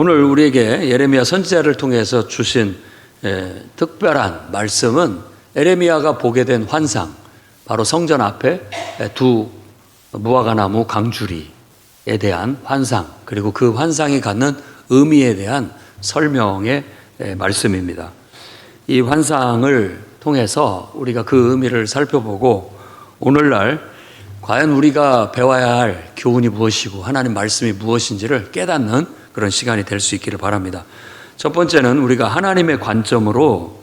오늘 우리에게 예레미야 선지자를 통해서 주신 특별한 말씀은 예레미야가 보게 된 환상, 바로 성전 앞에 두 무화과나무 강주리에 대한 환상, 그리고 그 환상이 갖는 의미에 대한 설명의 말씀입니다. 이 환상을 통해서 우리가 그 의미를 살펴보고 오늘날 과연 우리가 배워야 할 교훈이 무엇이고 하나님 말씀이 무엇인지를 깨닫는 그런 시간이 될 수 있기를 바랍니다. 첫 번째는 우리가 하나님의 관점으로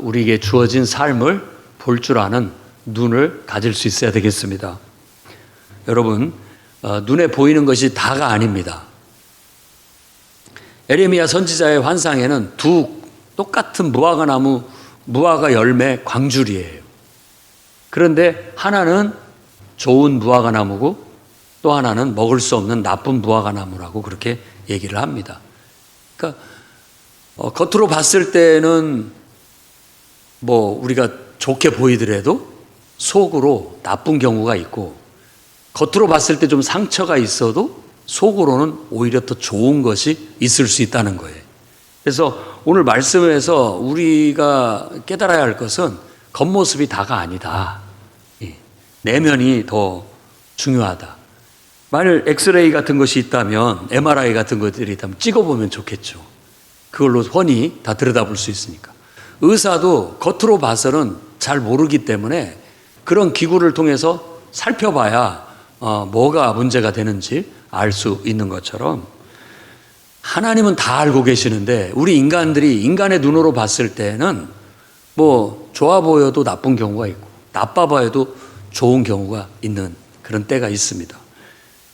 우리에게 주어진 삶을 볼 줄 아는 눈을 가질 수 있어야 되겠습니다. 여러분, 눈에 보이는 것이 다가 아닙니다. 예레미야 선지자의 환상에는 두 똑같은 무화과 열매 광줄이에요. 그런데 하나는 좋은 무화과나무고 또 하나는 먹을 수 없는 나쁜 무화과나무라고 그렇게 얘기를 합니다. 그러니까 겉으로 봤을 때는 우리가 좋게 보이더라도 속으로 나쁜 경우가 있고, 겉으로 봤을 때 좀 상처가 있어도 속으로는 오히려 더 좋은 것이 있을 수 있다는 거예요. 그래서 오늘 말씀에서 우리가 깨달아야 할 것은 겉모습이 다가 아니다. 내면이 더 중요하다. 만일 엑스레이 같은 것이 있다면, MRI 같은 것들이 있다면 찍어보면 좋겠죠. 그걸로 훤히 다 들여다볼 수 있으니까. 의사도 겉으로 봐서는 잘 모르기 때문에 그런 기구를 통해서 살펴봐야 뭐가 문제가 되는지 알 수 있는 것처럼, 하나님은 다 알고 계시는데 우리 인간들이 인간의 눈으로 봤을 때는 좋아 보여도 나쁜 경우가 있고 나빠 보여도 좋은 경우가 있는 그런 때가 있습니다.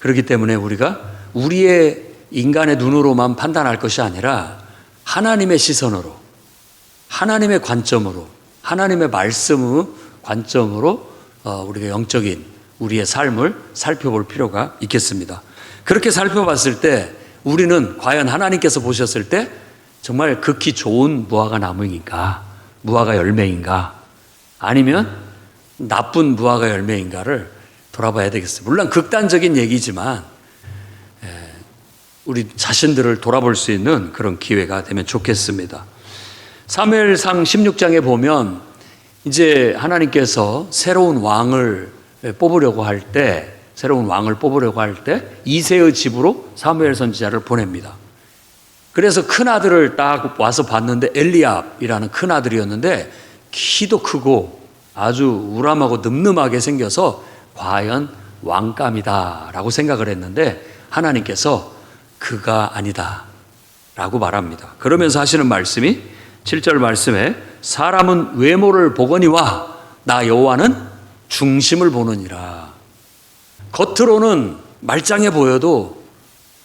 그렇기 때문에 우리가 우리의 인간의 눈으로만 판단할 것이 아니라 하나님의 시선으로, 하나님의 관점으로, 하나님의 말씀의 관점으로 우리가 영적인 우리의 삶을 살펴볼 필요가 있겠습니다. 그렇게 살펴봤을 때 우리는 과연 하나님께서 보셨을 때 정말 극히 좋은 무화과 나무인가, 무화과 열매인가, 아니면 나쁜 무화과 열매인가를 돌아봐야 되겠습니다. 물론 극단적인 얘기지만 우리 자신들을 돌아볼 수 있는 그런 기회가 되면 좋겠습니다. 사무엘상 16장에 보면 이제 하나님께서 새로운 왕을 뽑으려고 할 때 이새의 집으로 사무엘 선지자를 보냅니다. 그래서 큰아들을 딱 와서 봤는데 엘리압이라는 큰아들이었는데 키도 크고 아주 우람하고 늠름하게 생겨서 과연 왕감이다 라고 생각을 했는데 하나님께서 그가 아니다 라고 말합니다. 그러면서 하시는 말씀이 7절 말씀에 사람은 외모를 보거니와 나 여호와는 중심을 보느니라. 겉으로는 말짱해 보여도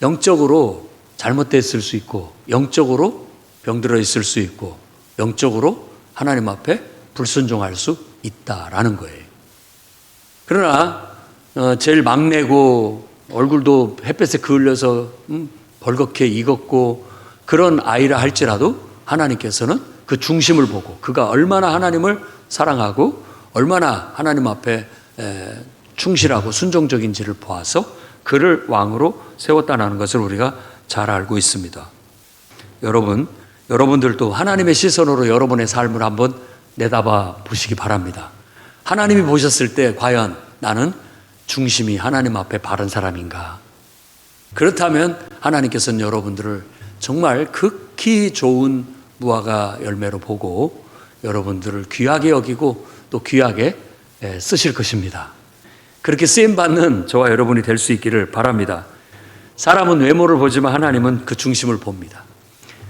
영적으로 잘못됐을 수 있고, 영적으로 병들어 있을 수 있고, 영적으로 하나님 앞에 불순종할 수 있다라는 거예요. 그러나 제일 막내고 얼굴도 햇볕에 그을려서 벌겋게 익었고 그런 아이라 할지라도 하나님께서는 그 중심을 보고 그가 얼마나 하나님을 사랑하고 얼마나 하나님 앞에 충실하고 순종적인지를 보아서 그를 왕으로 세웠다는 것을 우리가 잘 알고 있습니다. 여러분들도 하나님의 시선으로 여러분의 삶을 한번 내다봐 보시기 바랍니다. 하나님이 보셨을 때 과연 나는 중심이 하나님 앞에 바른 사람인가? 그렇다면 하나님께서는 여러분들을 정말 극히 좋은 무화과 열매로 보고 여러분들을 귀하게 여기고 또 귀하게 쓰실 것입니다. 그렇게 쓰임받는 저와 여러분이 될 수 있기를 바랍니다. 사람은 외모를 보지만 하나님은 그 중심을 봅니다.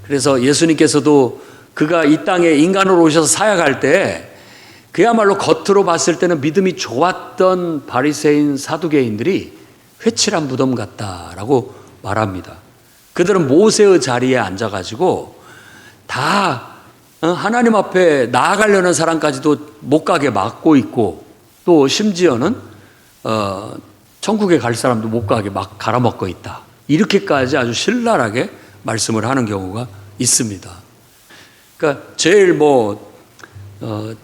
그래서 예수님께서도 그가 이 땅에 인간으로 오셔서 사역할 때 그야말로 겉으로 봤을 때는 믿음이 좋았던 바리새인 사두개인들이 회칠한 무덤 같다라고 말합니다. 그들은 모세의 자리에 앉아가지고 다 하나님 앞에 나아가려는 사람까지도 못 가게 막고 있고 또 심지어는 천국에 갈 사람도 못 가게 막 갈아먹고 있다. 이렇게까지 아주 신랄하게 말씀을 하는 경우가 있습니다. 그러니까 제일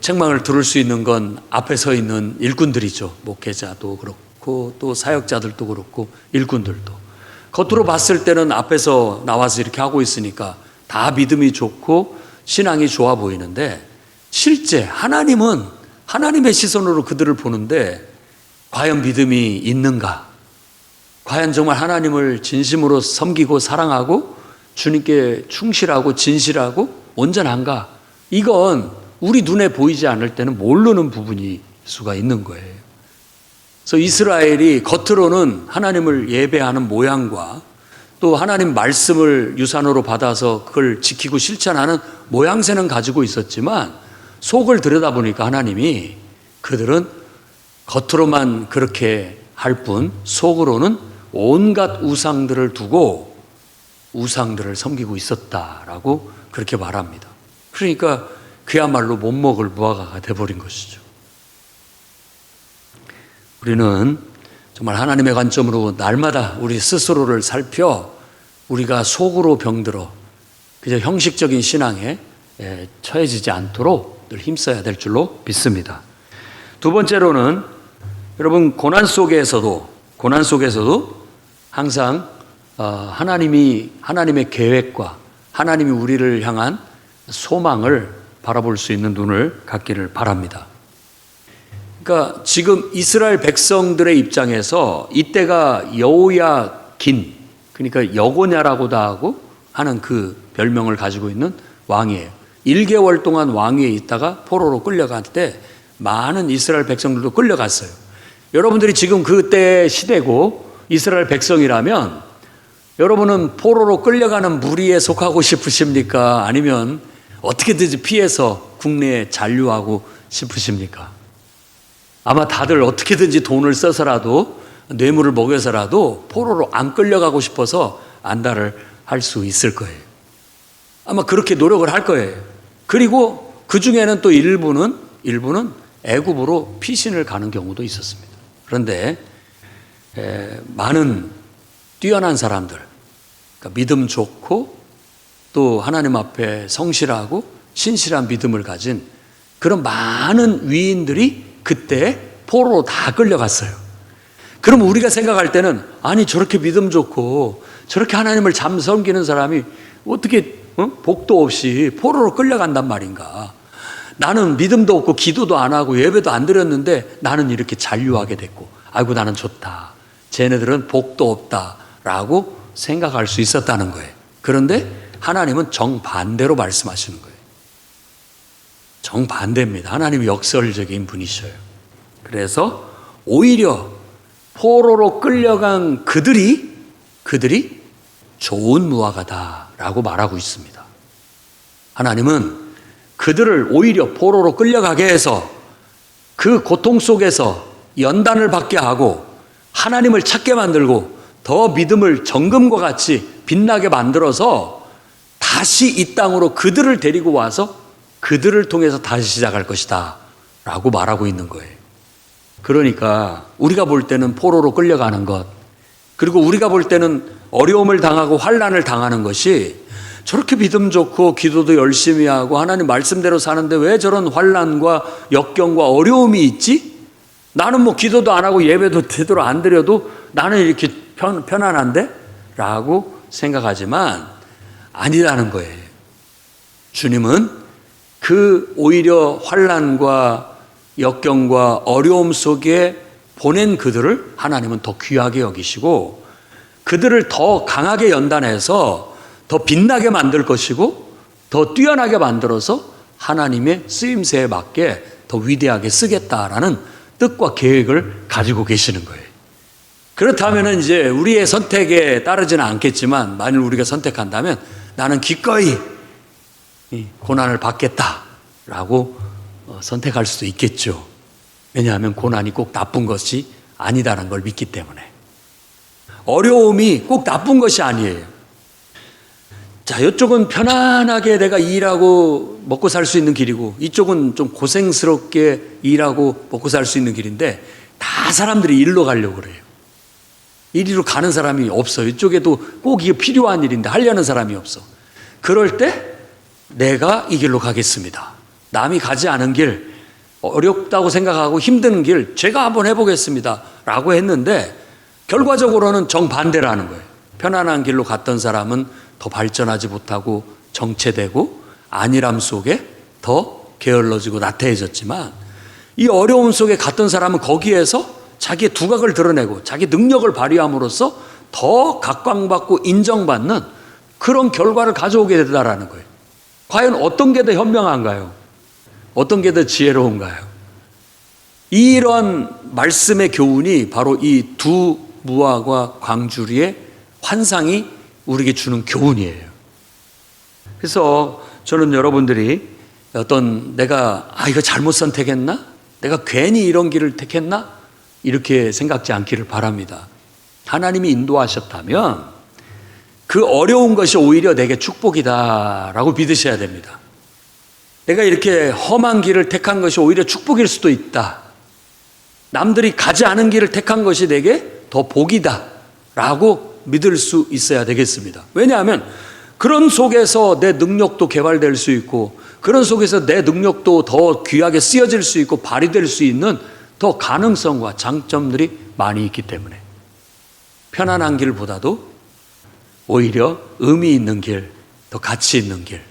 책망을 들을 수 있는 건 앞에 서 있는 일꾼들이죠. 목회자도 그렇고 또 사역자들도 그렇고 일꾼들도. 겉으로 봤을 때는 앞에서 나와서 이렇게 하고 있으니까 다 믿음이 좋고 신앙이 좋아 보이는데, 실제 하나님은 하나님의 시선으로 그들을 보는데 과연 믿음이 있는가? 과연 정말 하나님을 진심으로 섬기고 사랑하고 주님께 충실하고 진실하고 온전한가? 이건 우리 눈에 보이지 않을 때는 모르는 부분일 수가 있는 거예요. 그래서 이스라엘이 겉으로는 하나님을 예배하는 모양과 또 하나님 말씀을 유산으로 받아서 그걸 지키고 실천하는 모양새는 가지고 있었지만, 속을 들여다보니까 하나님이 그들은 겉으로만 그렇게 할 뿐 속으로는 온갖 우상들을 두고 우상들을 섬기고 있었다라고 그렇게 말합니다. 그러니까 그야말로 못 먹을 무화과가 돼버린 것이죠. 우리는 정말 하나님의 관점으로 날마다 우리 스스로를 살펴 우리가 속으로 병들어 그저 형식적인 신앙에 처해지지 않도록 늘 힘써야 될 줄로 믿습니다. 두 번째로는 여러분, 고난 속에서도 항상 하나님의 계획과 하나님이 우리를 향한 소망을 바라볼 수 있는 눈을 갖기를 바랍니다. 그러니까 지금 이스라엘 백성들의 입장에서 이때가 여호야긴, 그러니까 여고냐라고도 하고 하는 그 별명을 가지고 있는 왕이에요. 1개월 동안 왕위에 있다가 포로로 끌려갈 때 많은 이스라엘 백성들도 끌려갔어요. 여러분들이 지금 그때 시대고 이스라엘 백성이라면 여러분은 포로로 끌려가는 무리에 속하고 싶으십니까? 아니면 어떻게든지 피해서 국내에 잔류하고 싶으십니까? 아마 다들 어떻게든지 돈을 써서라도 뇌물을 먹여서라도 포로로 안 끌려가고 싶어서 안달을 할 수 있을 거예요. 아마 그렇게 노력을 할 거예요. 그리고 그 중에는 또 일부는 애굽으로 피신을 가는 경우도 있었습니다. 그런데 많은 뛰어난 사람들, 그러니까 믿음 좋고 또 하나님 앞에 성실하고 신실한 믿음을 가진 그런 많은 위인들이 그때 포로로 다 끌려갔어요. 그럼 우리가 생각할 때는, 아니 저렇게 믿음 좋고 저렇게 하나님을 참 섬기는 사람이 어떻게 복도 없이 포로로 끌려간단 말인가? 나는 믿음도 없고 기도도 안 하고 예배도 안 드렸는데 나는 이렇게 잔류하게 됐고, 아이고 나는 좋다, 쟤네들은 복도 없다라고 생각할 수 있었다는 거예요. 그런데 하나님은 정반대로 말씀하시는 거예요. 정반대입니다. 하나님이 역설적인 분이셔요. 그래서 오히려 포로로 끌려간 그들이 좋은 무화과다라고 말하고 있습니다. 하나님은 그들을 오히려 포로로 끌려가게 해서 그 고통 속에서 연단을 받게 하고 하나님을 찾게 만들고 더 믿음을 정금과 같이 빛나게 만들어서 다시 이 땅으로 그들을 데리고 와서 그들을 통해서 다시 시작할 것이다 라고 말하고 있는 거예요. 그러니까 우리가 볼 때는 포로로 끌려가는 것, 그리고 우리가 볼 때는 어려움을 당하고 환난을 당하는 것이, 저렇게 믿음 좋고 기도도 열심히 하고 하나님 말씀대로 사는데 왜 저런 환난과 역경과 어려움이 있지? 나는 뭐 기도도 안 하고 예배도 제대로 안 드려도 나는 이렇게 편안한데? 라고 생각하지만 아니라는 거예요. 주님은 그 오히려 환난과 역경과 어려움 속에 보낸 그들을 하나님은 더 귀하게 여기시고 그들을 더 강하게 연단해서 더 빛나게 만들 것이고 더 뛰어나게 만들어서 하나님의 쓰임새에 맞게 더 위대하게 쓰겠다라는 뜻과 계획을 가지고 계시는 거예요. 그렇다면 이제 우리의 선택에 따르지는 않겠지만, 만일 우리가 선택한다면 나는 기꺼이 고난을 받겠다라고 선택할 수도 있겠죠. 왜냐하면 고난이 꼭 나쁜 것이 아니다라는 걸 믿기 때문에. 어려움이 꼭 나쁜 것이 아니에요. 자, 이쪽은 편안하게 내가 일하고 먹고 살 수 있는 길이고 이쪽은 좀 고생스럽게 일하고 먹고 살 수 있는 길인데 다 사람들이 일로 가려고 그래요. 이리로 가는 사람이 없어. 이쪽에도 꼭 이게 필요한 일인데 하려는 사람이 없어. 그럴 때 내가 이 길로 가겠습니다. 남이 가지 않은 길, 어렵다고 생각하고 힘든 길 제가 한번 해보겠습니다 라고 했는데 결과적으로는 정반대라는 거예요. 편안한 길로 갔던 사람은 더 발전하지 못하고 정체되고 안일함 속에 더 게을러지고 나태해졌지만, 이 어려움 속에 갔던 사람은 거기에서 자기의 두각을 드러내고 자기 능력을 발휘함으로써 더 각광받고 인정받는 그런 결과를 가져오게 된다라는 거예요. 과연 어떤 게 더 현명한가요? 어떤 게 더 지혜로운가요? 이런 말씀의 교훈이 바로 이 두 무화과 광주리의 환상이 우리에게 주는 교훈이에요. 그래서 저는 여러분들이 어떤 내가 이거 잘못 선택했나? 내가 괜히 이런 길을 택했나? 이렇게 생각지 않기를 바랍니다. 하나님이 인도하셨다면 그 어려운 것이 오히려 내게 축복이다라고 믿으셔야 됩니다. 내가 이렇게 험한 길을 택한 것이 오히려 축복일 수도 있다. 남들이 가지 않은 길을 택한 것이 내게 더 복이다라고 믿을 수 있어야 되겠습니다. 왜냐하면 그런 속에서 내 능력도 개발될 수 있고, 그런 속에서 내 능력도 더 귀하게 쓰여질 수 있고 발휘될 수 있는 더 가능성과 장점들이 많이 있기 때문에 편안한 길보다도 오히려 의미 있는 길, 더 가치 있는 길,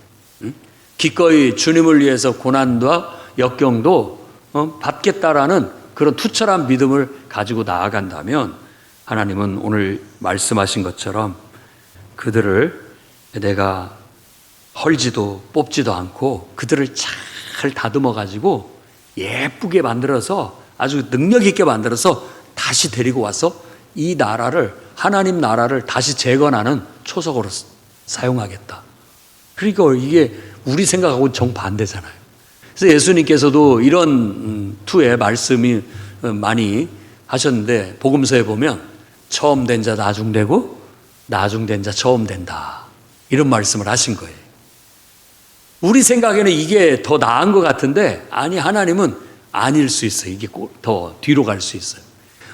기꺼이 주님을 위해서 고난과 역경도 받겠다라는 그런 투철한 믿음을 가지고 나아간다면, 하나님은 오늘 말씀하신 것처럼 그들을 내가 헐지도 뽑지도 않고 그들을 잘 다듬어 가지고 예쁘게 만들어서 아주 능력 있게 만들어서 다시 데리고 와서 이 나라를, 하나님 나라를 다시 재건하는 초석으로 사용하겠다. 그러니까 이게 우리 생각하고 정반대잖아요. 그래서 예수님께서도 이런 투의 말씀이 많이 하셨는데, 복음서에 보면 처음 된 자 나중되고 나중된 자 처음 된다, 이런 말씀을 하신 거예요. 우리 생각에는 이게 더 나은 것 같은데, 아니, 하나님은 아닐 수 있어요. 이게 더 뒤로 갈 수 있어요.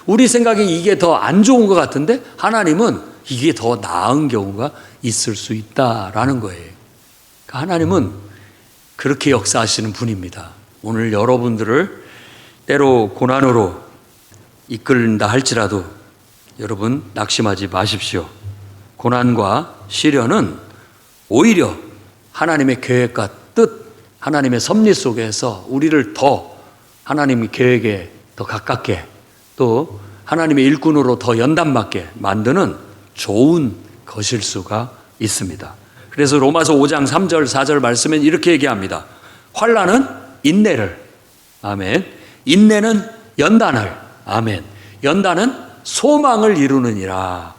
우리 생각에 이게 더 안 좋은 것 같은데, 하나님은 이게 더 나은 경우가 있을 수 있다라는 거예요. 그러니까 하나님은 그렇게 역사하시는 분입니다. 오늘 여러분들을 때로 고난으로 이끌다 할지라도 여러분 낙심하지 마십시오. 고난과 시련은 오히려 하나님의 계획과 뜻, 하나님의 섭리 속에서 우리를 더 하나님의 계획에 더 가깝게, 또 하나님의 일꾼으로 더 연단받게 만드는 좋은 것일 수가 있습니다. 그래서 로마서 5장 3절 4절 말씀엔 이렇게 얘기합니다. 환난은 인내를, 아멘. 인내는 연단을, 아멘. 연단은 소망을 이루느니라.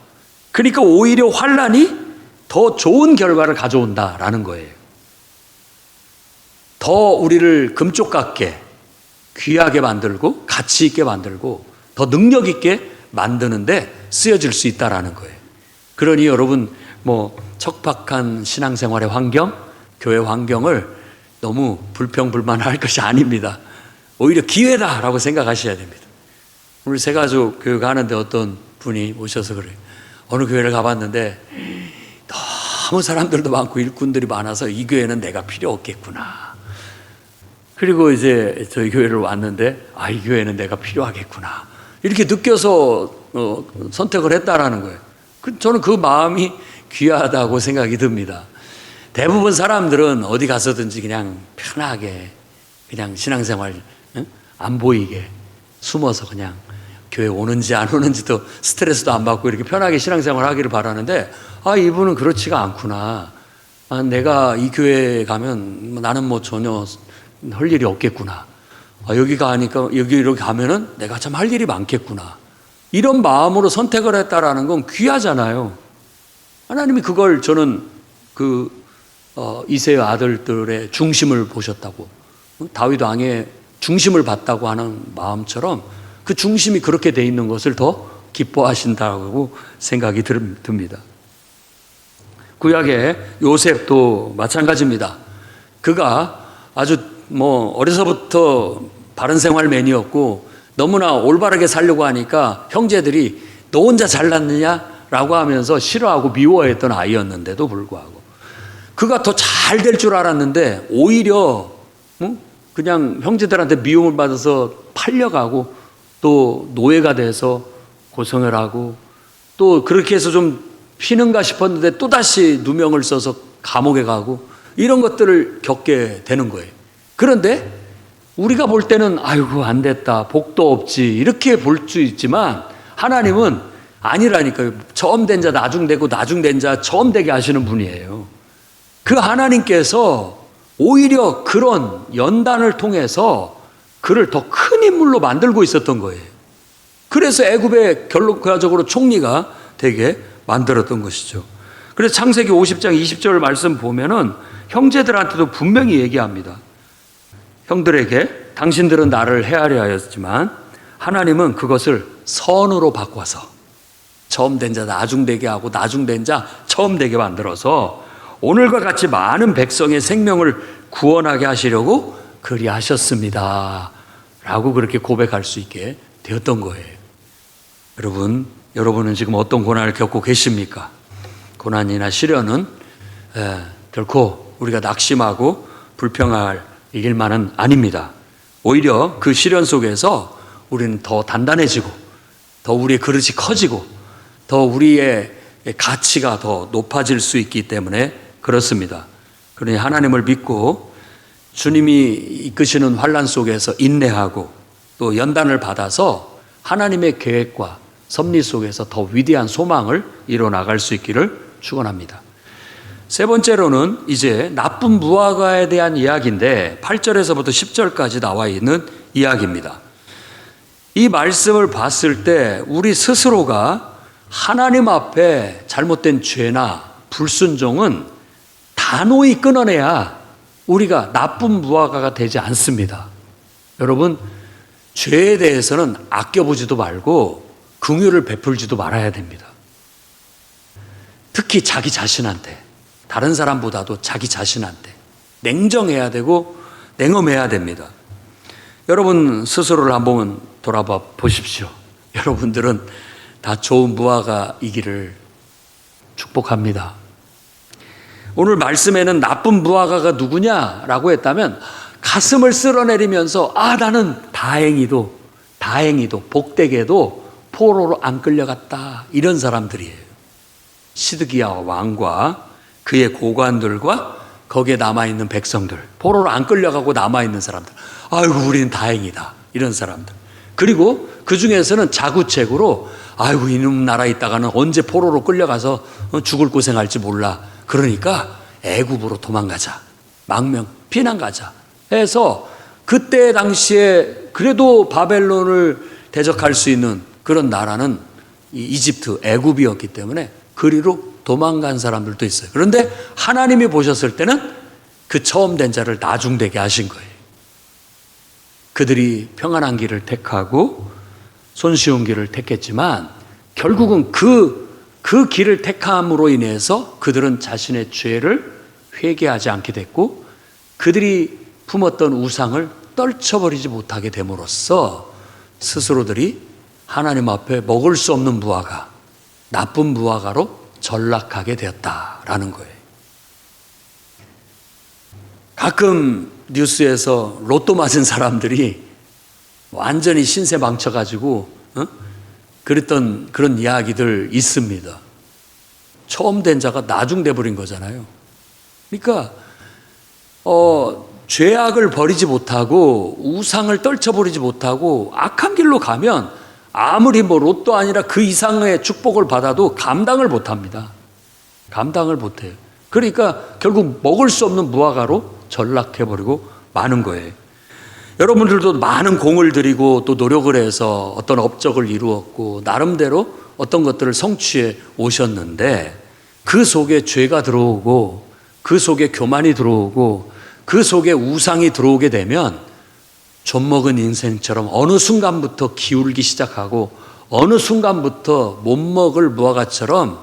그러니까 오히려 환난이 더 좋은 결과를 가져온다라는 거예요. 더 우리를 금쪽 같게 귀하게 만들고 가치 있게 만들고 더 능력 있게 만드는데 쓰여질 수 있다라는 거예요. 그러니 여러분, 척박한 신앙생활의 환경, 교회 환경을 너무 불평불만할 것이 아닙니다. 오히려 기회다라고 생각하셔야 됩니다. 우리 새가족 교회 가는데 어떤 분이 오셔서 그래요. 어느 교회를 가봤는데 너무 사람들도 많고 일꾼들이 많아서 이 교회는 내가 필요 없겠구나. 그리고 이제 저희 교회를 왔는데 이 교회는 내가 필요하겠구나. 이렇게 느껴서 선택을 했다라는 거예요. 저는 그 마음이 귀하다고 생각이 듭니다. 대부분 사람들은 어디 가서든지 그냥 편하게 그냥 신앙생활 안 보이게 숨어서 그냥 교회 오는지 안 오는지도 스트레스도 안 받고 이렇게 편하게 신앙생활 하기를 바라는데, 이분은 그렇지가 않구나. 내가 이 교회에 가면 나는 전혀 할 일이 없겠구나. 여기가 하니까 여기로 가면은 내가 참 할 일이 많겠구나. 이런 마음으로 선택을 했다라는 건 귀하잖아요. 하나님이 그걸 저는 이새의 아들들의 중심을 보셨다고, 다윗 왕의 중심을 봤다고 하는 마음처럼 그 중심이 그렇게 돼 있는 것을 더 기뻐하신다고 생각이 듭니다. 구약의 요셉도 마찬가지입니다. 그가 아주 어려서부터 바른 생활맨이었고 너무나 올바르게 살려고 하니까 형제들이 너 혼자 잘났느냐라고 하면서 싫어하고 미워했던 아이였는데도 불구하고 그가 더 잘 될 줄 알았는데 오히려 그냥 형제들한테 미움을 받아서 팔려가고 또 노예가 돼서 고생을 하고 또 그렇게 해서 좀 피는가 싶었는데 또다시 누명을 써서 감옥에 가고 이런 것들을 겪게 되는 거예요. 그런데 우리가 볼 때는 아이고 안 됐다, 복도 없지 이렇게 볼 수 있지만 하나님은 아니라니까요. 처음 된 자 나중되고 나중된 자 처음 되게 하시는 분이에요. 그 하나님께서 오히려 그런 연단을 통해서 그를 더 큰 인물로 만들고 있었던 거예요. 그래서 애굽의 결과적으로 총리가 되게 만들었던 것이죠. 그래서 창세기 50장 20절 말씀 보면은 형제들한테도 분명히 얘기합니다. 형들에게 당신들은 나를 해하려 하였지만 하나님은 그것을 선으로 바꿔서 처음 된 자 나중되게 하고 나중된 자 처음 되게 만들어서 오늘과 같이 많은 백성의 생명을 구원하게 하시려고 그리하셨습니다 라고 그렇게 고백할 수 있게 되었던 거예요. 여러분은 지금 어떤 고난을 겪고 계십니까? 고난이나 시련은 결코 우리가 낙심하고 불평할 일만은 아닙니다. 오히려 그 시련 속에서 우리는 더 단단해지고 더 우리의 그릇이 커지고 더 우리의 가치가 더 높아질 수 있기 때문에 그렇습니다. 그러니 하나님을 믿고 주님이 이끄시는 환난 속에서 인내하고 또 연단을 받아서 하나님의 계획과 섭리 속에서 더 위대한 소망을 이뤄나갈 수 있기를 축원합니다. 세 번째로는 이제 나쁜 무화과에 대한 이야기인데 8절에서부터 10절까지 나와 있는 이야기입니다. 이 말씀을 봤을 때 우리 스스로가 하나님 앞에 잘못된 죄나 불순종은 단호히 끊어내야 우리가 나쁜 무화과가 되지 않습니다. 여러분, 죄에 대해서는 아껴보지도 말고 긍휼을 베풀지도 말아야 됩니다. 특히 자기 자신한테, 다른 사람보다도 자기 자신한테 냉정해야 되고 냉엄해야 됩니다. 여러분 스스로를 한번 돌아봐 보십시오. 여러분들은 다 좋은 무화과이기를 축복합니다. 오늘 말씀에는 나쁜 무화과가 누구냐라고 했다면 가슴을 쓸어내리면서 나는 다행히도 복되게도 포로로 안 끌려갔다 이런 사람들이에요. 시드기야 왕과 그의 고관들과 거기에 남아있는 백성들, 포로로 안 끌려가고 남아있는 사람들, 아이고 우리는 다행이다 이런 사람들. 그리고 그 중에서는 자구책으로 아이고 이놈 나라에 있다가는 언제 포로로 끌려가서 죽을 고생할지 몰라, 그러니까 애굽으로 도망가자, 망명 피난 가자 해서 그때 당시에 그래도 바벨론을 대적할 수 있는 그런 나라는 이집트, 애굽이었기 때문에 그리로 도망간 사람들도 있어요. 그런데 하나님이 보셨을 때는 그 처음 된 자를 나중되게 하신 거예요. 그들이 평안한 길을 택하고 손쉬운 길을 택했지만 결국은 그 길을 택함으로 인해서 그들은 자신의 죄를 회개하지 않게 됐고 그들이 품었던 우상을 떨쳐버리지 못하게 됨으로써 스스로들이 하나님 앞에 먹을 수 없는 무화과, 나쁜 무화과로 전락하게 되었다라는 거예요. 가끔 뉴스에서 로또 맞은 사람들이 완전히 신세 망쳐가지고 그랬던 그런 이야기들 있습니다. 처음 된 자가 나중돼 버린 거잖아요. 그러니까 죄악을 버리지 못하고 우상을 떨쳐버리지 못하고 악한 길로 가면 아무리 로또 아니라 그 이상의 축복을 받아도 감당을 못합니다. 감당을 못해요. 그러니까 결국 먹을 수 없는 무화과로 전락해버리고 마는 거예요. 여러분들도 많은 공을 들이고 또 노력을 해서 어떤 업적을 이루었고 나름대로 어떤 것들을 성취해 오셨는데 그 속에 죄가 들어오고 그 속에 교만이 들어오고 그 속에 우상이 들어오게 되면 젖먹은 인생처럼 어느 순간부터 기울기 시작하고 어느 순간부터 못 먹을 무화과처럼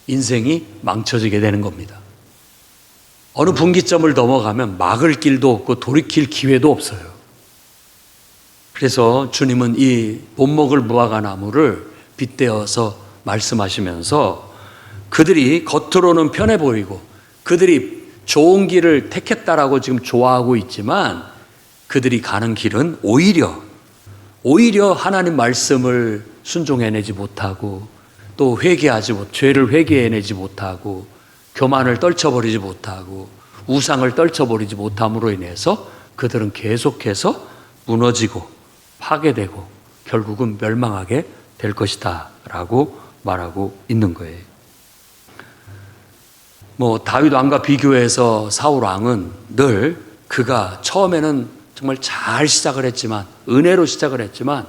인생이 망쳐지게 되는 겁니다. 어느 분기점을 넘어가면 막을 길도 없고 돌이킬 기회도 없어요. 그래서 주님은 이 못 먹을 무화과 나무를 빗대어서 말씀하시면서 그들이 겉으로는 편해 보이고 그들이 좋은 길을 택했다라고 지금 좋아하고 있지만 그들이 가는 길은 오히려 하나님 말씀을 순종해내지 못하고 또 죄를 회개해내지 못하고 교만을 떨쳐버리지 못하고 우상을 떨쳐버리지 못함으로 인해서 그들은 계속해서 무너지고 파괴되고 결국은 멸망하게 될 것이다 라고 말하고 있는 거예요. 다윗 왕과 비교해서 사울 왕은 늘 그가 처음에는 정말 잘 시작을 했지만, 은혜로 시작을 했지만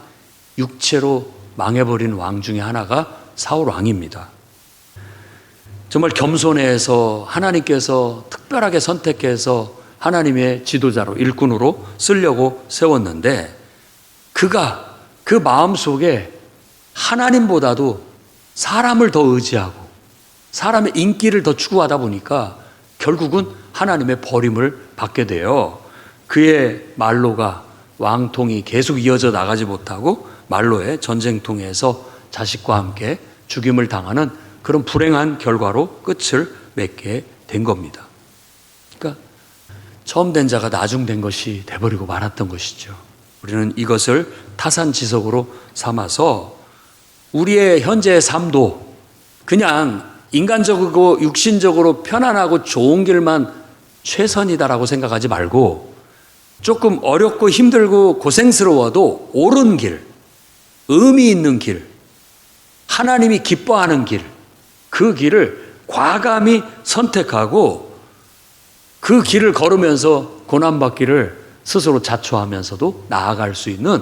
육체로 망해버린 왕 중에 하나가 사울 왕입니다. 정말 겸손해서 하나님께서 특별하게 선택해서 하나님의 지도자로, 일꾼으로 쓰려고 세웠는데, 그가 그 마음속에 하나님보다도 사람을 더 의지하고 사람의 인기를 더 추구하다 보니까 결국은 하나님의 버림을 받게 돼요. 그의 말로가 왕통이 계속 이어져 나가지 못하고 말로의 전쟁통에서 자식과 함께 죽임을 당하는 그런 불행한 결과로 끝을 맺게 된 겁니다. 그러니까 처음 된 자가 나중 된 것이 돼버리고 말았던 것이죠. 우리는 이것을 타산지석으로 삼아서 우리의 현재의 삶도 그냥 인간적이고 육신적으로 편안하고 좋은 길만 최선이다라고 생각하지 말고, 조금 어렵고 힘들고 고생스러워도 옳은 길, 의미 있는 길, 하나님이 기뻐하는 길, 그 길을 과감히 선택하고 그 길을 걸으면서 고난받기를 스스로 자초하면서도 나아갈 수 있는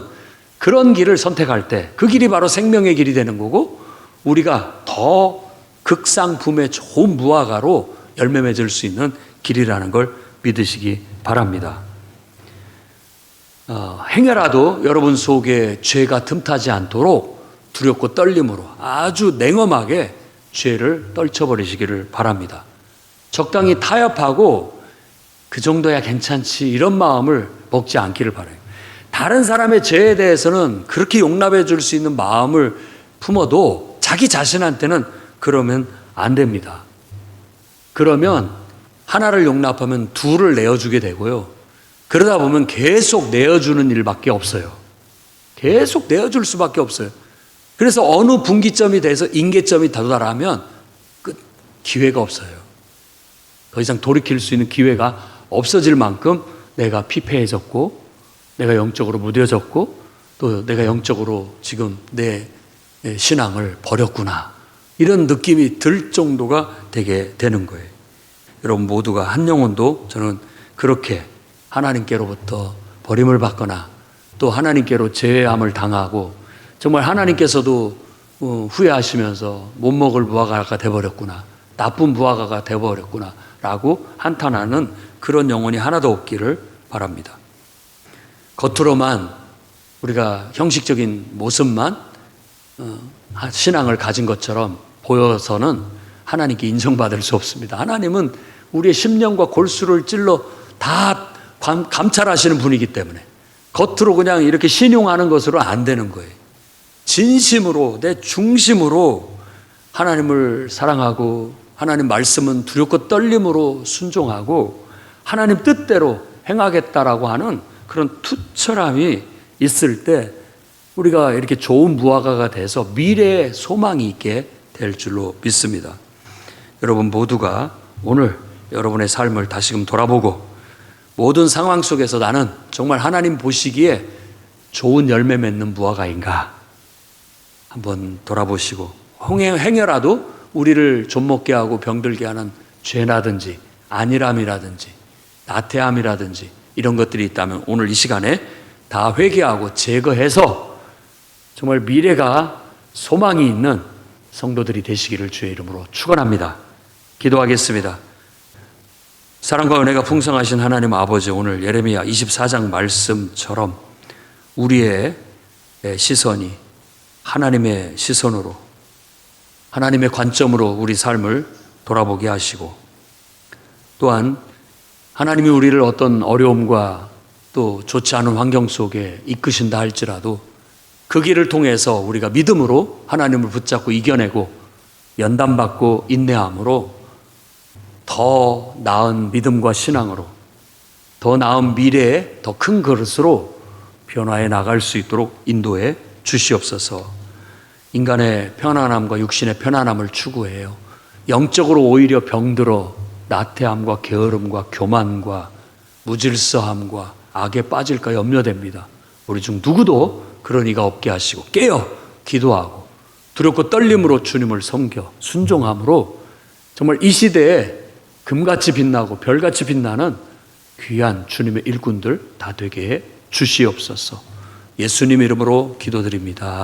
그런 길을 선택할 때 그 길이 바로 생명의 길이 되는 거고, 우리가 더 극상품의 좋은 무화과로 열매 맺을 수 있는 길이라는 걸 믿으시기 바랍니다. 행여라도 여러분 속에 죄가 틈타지 않도록 두렵고 떨림으로 아주 냉엄하게 죄를 떨쳐버리시기를 바랍니다. 적당히 타협하고 그 정도야 괜찮지 이런 마음을 먹지 않기를 바라요. 다른 사람의 죄에 대해서는 그렇게 용납해 줄 수 있는 마음을 품어도 자기 자신한테는 그러면 안 됩니다. 그러면 하나를 용납하면 둘을 내어주게 되고요. 그러다 보면 계속 내어주는 일밖에 없어요. 계속 내어줄 수밖에 없어요. 그래서 어느 분기점이 돼서 임계점이 도달하면 기회가 없어요. 더 이상 돌이킬 수 있는 기회가 없어질 만큼 내가 피폐해졌고, 내가 영적으로 무뎌졌고, 또 내가 영적으로 지금 내 신앙을 버렸구나, 이런 느낌이 들 정도가 되게 되는 거예요. 여러분 모두가 한 영혼도 저는 그렇게 하나님께로부터 버림을 받거나 또 하나님께로 제외함을 당하고 정말 하나님께서도 후회하시면서 못 먹을 무화과가 되어버렸구나, 나쁜 무화과가 되어버렸구나 라고 한탄하는 그런 영혼이 하나도 없기를 바랍니다. 겉으로만 우리가 형식적인 모습만 신앙을 가진 것처럼 보여서는 하나님께 인정받을 수 없습니다. 하나님은 우리의 심령과 골수를 찔러 다 감찰하시는 분이기 때문에 겉으로 그냥 이렇게 신용하는 것으로 안 되는 거예요. 진심으로, 내 중심으로 하나님을 사랑하고 하나님 말씀은 두렵고 떨림으로 순종하고 하나님 뜻대로 행하겠다라고 하는 그런 투철함이 있을 때 우리가 이렇게 좋은 무화과가 돼서 미래에 소망이 있게 될 줄로 믿습니다. 여러분 모두가 오늘 여러분의 삶을 다시금 돌아보고 모든 상황 속에서 나는 정말 하나님 보시기에 좋은 열매 맺는 무화과인가 한번 돌아보시고, 행여라도 우리를 좀먹게 하고 병들게 하는 죄라든지 안일함이라든지 나태함이라든지 이런 것들이 있다면 오늘 이 시간에 다 회개하고 제거해서 정말 미래가 소망이 있는 성도들이 되시기를 주의 이름으로 축원합니다. 기도하겠습니다. 사랑과 은혜가 풍성하신 하나님 아버지, 오늘 예레미야 24장 말씀처럼 우리의 시선이 하나님의 시선으로, 하나님의 관점으로 우리 삶을 돌아보게 하시고, 또한 하나님이 우리를 어떤 어려움과 또 좋지 않은 환경 속에 이끄신다 할지라도 그 길을 통해서 우리가 믿음으로 하나님을 붙잡고 이겨내고 연단받고 인내함으로 더 나은 믿음과 신앙으로 더 나은 미래에 더 큰 그릇으로 변화해 나갈 수 있도록 인도해 주시옵소서. 인간의 편안함과 육신의 편안함을 추구해요. 영적으로 오히려 병들어 나태함과 게으름과 교만과 무질서함과 악에 빠질까 염려됩니다. 우리 중 누구도 그런 이가 없게 하시고 깨어 기도하고 두렵고 떨림으로 주님을 섬겨 순종함으로 정말 이 시대에 금같이 빛나고 별같이 빛나는 귀한 주님의 일꾼들 다 되게 해 주시옵소서. 예수님 이름으로 기도드립니다.